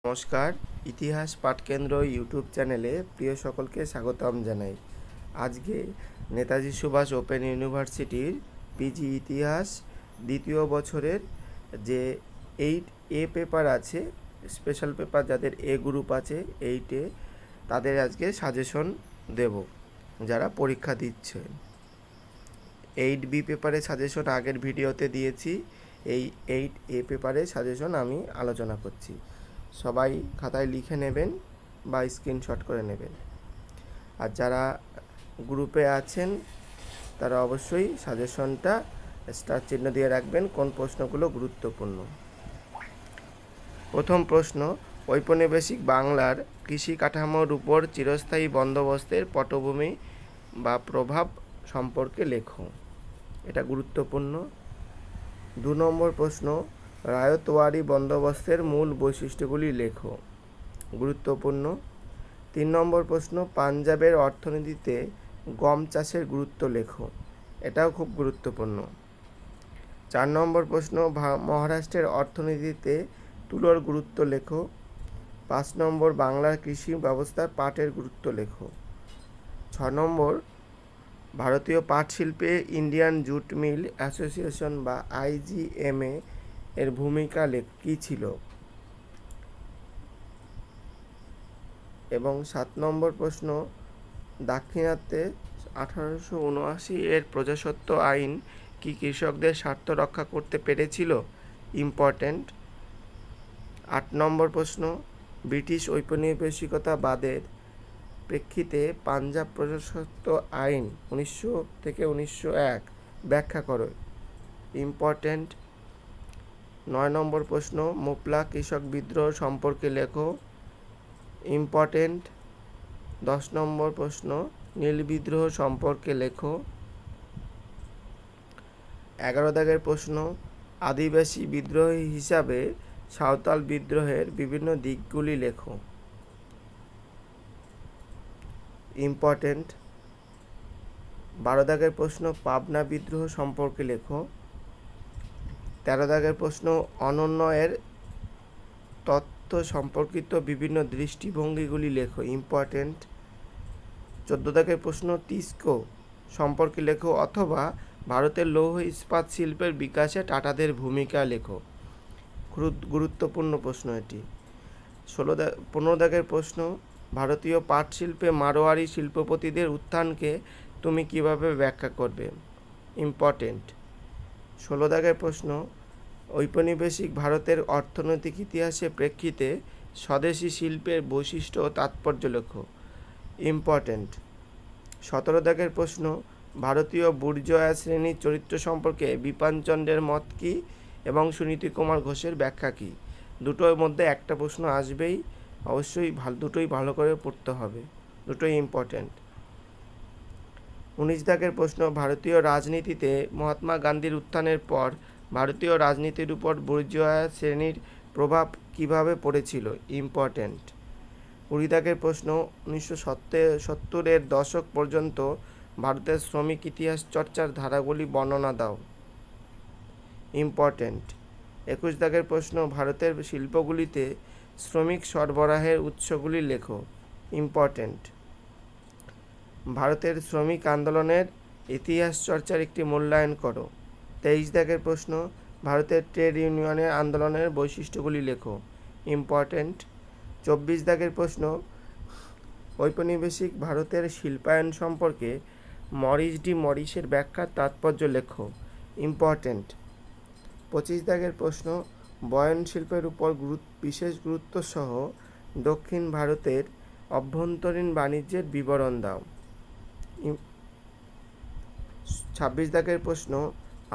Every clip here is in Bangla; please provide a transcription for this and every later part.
নমস্কার, ইতিহাস পাঠকেন্দ্র ইউটিউব চ্যানেলে প্রিয় সকলকে স্বাগতম জানাই। আজকে নেতাজি সুভাষ ওপেন ইউনিভার্সিটির পিজি ইতিহাস দ্বিতীয় বছরের যে 8A পেপার আছে, স্পেশাল পেপার যাদের এ গ্রুপ আছে 8A, তাদের আজকে সাজেশন দেব যারা পরীক্ষা দিচ্ছে। 8B পেপারে সাজেশন আগের ভিডিওতে দিয়েছি, এই 8A পেপারে সাজেশন আমি আলোচনা করছি। সবাই খাতায় লিখে নেবেন বা স্ক্রিনশট করে নেবেন। আর যারা গ্রুপে আছেন তারা অবশ্যই সাজেশনটা স্টার চিহ্ন দিয়ে রাখবেন কোন প্রশ্নগুলো গুরুত্বপূর্ণ। প্রথম প্রশ্ন, ঔপনিবেশিক বাংলার কৃষি কাঠামোর উপর চিরস্থায়ী বন্দোবস্তের পটভূমি বা প্রভাব সম্পর্কে লেখো। এটা গুরুত্বপূর্ণ। 2 নম্বর প্রশ্ন, রায়তওয়ারি বন্দোবস্তের মূল বৈশিষ্ট্যগুলি লেখো। গুরুত্বপূর্ণ। 3 নম্বর প্রশ্ন, পাঞ্জাবের অর্থনীতিতে গম চাষের গুরুত্ব লেখো। এটাও খুব গুরুত্বপূর্ণ। 4 নম্বর প্রশ্ন, মহারাষ্ট্রের অর্থনীতিতে তুলোর গুরুত্ব লেখো। 5 নম্বর, বাংলার কৃষি ব্যবস্থার পাটের গুরুত্ব লেখো। 6 নম্বর, ভারতীয় পাট শিল্পে ইন্ডিয়ান জুট মিল অ্যাসোসিয়েশন বা IGMA এর ভূমিকা কী ছিল। এবং 7 নম্বর প্রশ্ন, দাক্ষিণাত্যে 1879 এর প্রজাস্বত্ব আইন কি কৃষকদের স্বার্থ রক্ষা করতে পেরেছিল। ইম্পর্ট্যান্ট। 8 নম্বর প্রশ্ন, ব্রিটিশ ঔপনিবেশিকতাবাদের প্রেক্ষিতে পাঞ্জাব প্রজাস্বত্ব আইন 1900 থেকে 1901 ব্যাখ্যা করো। ইম্পর্ট্যান্ট। 9 নম্বর প্রশ্ন, মোপলা কৃষক বিদ্রোহ সম্পর্কে লেখো। ইম্পর্ট্যান্ট। 10 নম্বর প্রশ্ন, নীল বিদ্রোহ সম্পর্কে লেখো। 11 দাগের প্রশ্ন, আদিবাসী বিদ্রোহ হিসাবে সাঁওতাল বিদ্রোহের বিভিন্ন দিকগুলি লেখো। ইম্পর্ট্যান্ট। 12 দাগের প্রশ্ন, পাবনা বিদ্রোহ সম্পর্কে লেখো। 13 দাগের প্রশ্ন, অনুন্নয়ের তত্ত্ব সম্পর্কিত বিভিন্ন দৃষ্টিভঙ্গিগুলি লেখো। ইম্পর্ট্যান্ট। 14 দাগের প্রশ্ন, টিস্কো সম্পর্কে লেখো অথবা ভারতের লৌহ ইস্পাত শিল্পের বিকাশে টাটাদের ভূমিকা লেখো। গুরুত্বপূর্ণ প্রশ্ন এটি। 15 দাগের প্রশ্ন, ভারতীয় পাট শিল্পে মারোয়ারি শিল্পপতিদের উত্থানকে তুমি কিভাবে ব্যাখ্যা করবে। ইম্পর্ট্যান্ট। 16 দাগের প্রশ্ন, ঔপনিবেশিক ভারতের অর্থনৈতিক ইতিহাসের প্রেক্ষিতে স্বদেশী শিল্পের বৈশিষ্ট্য ও তাৎপর্য লেখো। ইম্পর্ট্যান্ট। 17 দাগের প্রশ্ন, ভারতীয় বুর্জোয়া শ্রেণীর চরিত্র সম্পর্কে বিপিনচন্দ্রের মত কী এবং সুনীতি কুমার ঘোষের ব্যাখ্যা কী। দুটোর মধ্যে একটা প্রশ্ন আসবেই, অবশ্যই দুটোই ভালো করে পড়তে হবে, দুটোই ইম্পর্ট্যান্ট। 19 দাগের প্রশ্ন, ভারতীয় রাজনীতিতে মহাত্মা গান্ধীর উত্থানের পর ভারতীয় রাজনীতির উপর বুর্জোয়া শ্রেণীর প্রভাব কিভাবে পড়েছিল। ইম্পর্ট্যান্ট। 20 দাগের প্রশ্ন, 1970-এর দশক পর্যন্ত ভারতের শ্রমিক ইতিহাস চর্চার ধারাগুলি বর্ণনা দাও। ইম্পর্ট্যান্ট। 21 দাগের প্রশ্ন, ভারতের শিল্পগুলিতে শ্রমিক সরবরাহের উৎসগুলি লেখো। ইম্পর্ট্যান্ট। ভারতের শ্রমিক আন্দোলনের ইতিহাস চর্চার একটি মূল্যায়ন করো। 23 দাগের প্রশ্ন, ভারতের ট্রেড ইউনিয়নের আন্দোলনের বৈশিষ্ট্যগুলি লেখো। ইম্পর্ট্যান্ট। 24 দাগের প্রশ্ন, ঔপনিবেশিক ভারতের শিল্পায়ন সম্পর্কে মরিস ডি মরিসের ব্যাখ্যার তাৎপর্য লেখো। ইম্পর্ট্যান্ট। 25 দাগের প্রশ্ন, বয়ন শিল্পের উপর বিশেষ গুরুত্ব সহ দক্ষিণ ভারতের অভ্যন্তরীণ বাণিজ্যের বিবরণ দাও। 26 দাগের প্রশ্ন,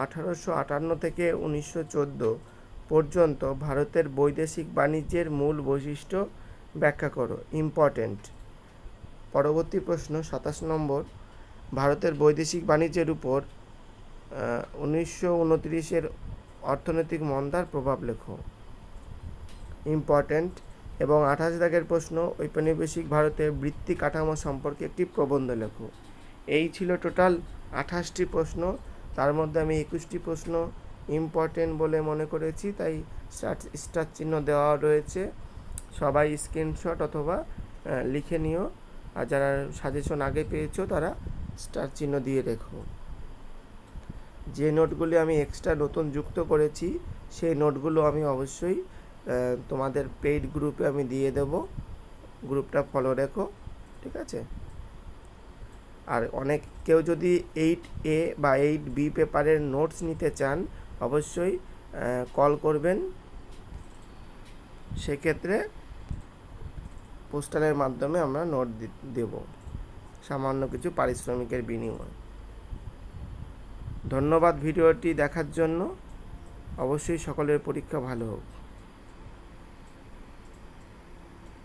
1858 থেকে 1914 পর্যন্ত ভারতের বৈদেশিক বাণিজ্যের মূল বৈশিষ্ট্য ব্যাখ্যা করো। ইম্পর্ট্যান্ট। পরবর্তী প্রশ্ন 27 নম্বর, ভারতের বৈদেশিক বাণিজ্যের উপর 1929-এর অর্থনৈতিক মন্দার প্রভাব লেখো। ইম্পর্ট্যান্ট। এবং 28 দাগের প্রশ্ন, ঔপনিবেশিক ভারতের বৃত্তি কাঠামো সম্পর্কে একটি প্রবন্ধ লেখো। এই ছিল টোটাল 28টি প্রশ্ন, তার মধ্যে আমি 21টি প্রশ্ন ইম্পর্টেন্ট বলে মনে করেছি, তাই স্টার চিহ্ন দেওয়া রয়েছে। সবাই স্ক্রিনশট অথবা লিখে নিও, আর যারা সাজেশন আগে পেয়েছো তারা স্টার চিহ্ন দিয়ে রেখো। যে নোটগুলি আমি এক্সট্রা নতুন যুক্ত করেছি সেই নোটগুলো আমি অবশ্যই তোমাদের পেইড গ্রুপে আমি দিয়ে দেব, গ্রুপটা ফলো রেখো, ঠিক আছে? আর কেউ যদি 8A বা 8B পেপারের নোটস নিতে চান অবশ্যই কল করবেন, সেক্ষেত্রে পোস্টালের মাধ্যমে আমরা নোট দেব সামান্য কিছু পারিশ্রমিকের বিনিময়ে। ধন্যবাদ ভিডিওটি দেখার জন্য। অবশ্যই সকলের পরীক্ষা ভালো হোক।